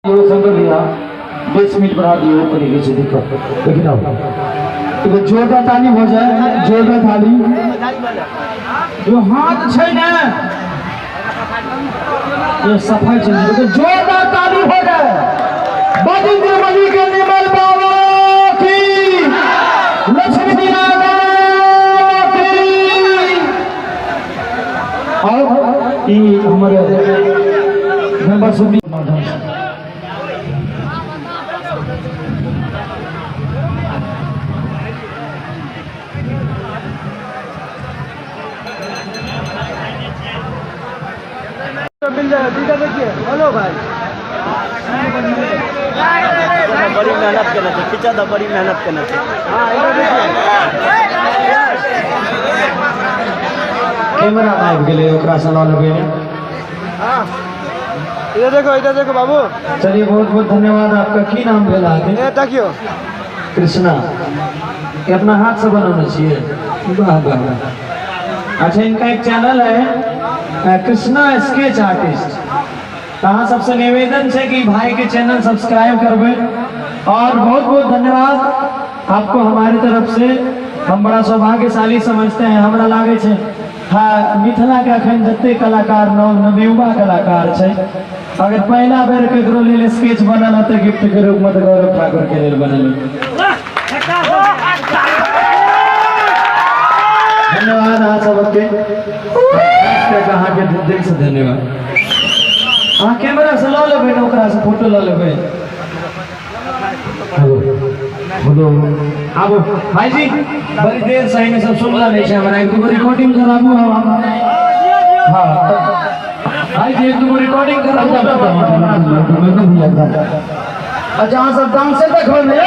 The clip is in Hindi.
20 मिनट बढ़ा दिए तरीके से देखो लेकिन अब तो जोरदार ताली हो जाए जोरदार ताली जो हाथ छै ना ये सफाई चाहिए तो जोरदार ताली हो जाए बाजी देवली के निर्मल बाबा की लक्ष्मी नारायण की और ये हमारे मेंबर सुनी मिल जाए दीदा देखिए हेलो भाई बड़ी मेहनत करना चाहिए खींचा था बड़ी मेहनत करना चाहिए। हाँ कैमरा आबि गेलै ओकरा से लऽ लेबै हाँ इधर देखो बाबू। चलिए बहुत बहुत धन्यवाद आपका की नाम भेल अहाँके देखियो कृष्णा ये अपना हाथ से बनाना चाहिए वाह वाह। अच्छा इनका एक चैनल है कृष्णा स्केच आर्टिस्ट कहाँ सबसे निवेदन है कि भाई के चैनल सब्सक्राइब करबे और बहुत बहुत धन्यवाद आपको हमारी तरफ से हम बड़ा सौभाग्यशाली समझते हैं हमरा लागे छे हाँ मिथिला के अखन जते कलाकार नवयुवा कलाकार छे अगर पहला बेर केकरो लेल स्केच बनल है तो गिफ्ट के रूप में गौरव ठाकुर के लेल बनल धन्यवाद आप सबके कहाँ के दिल से धन्यवाद। हाँ कैमरा से ला लेबै ना ओकरा से फोटो ला लेबै। हेलो आबो भाई जी बड़ी देर से ही सब सुनला नहीं है हमरा एक दो रिकॉर्डिंग कराबू हम हां भाई जी एक दो रिकॉर्डिंग कराबू मैं तो भी लगता अच्छा सब डांस से देखो ने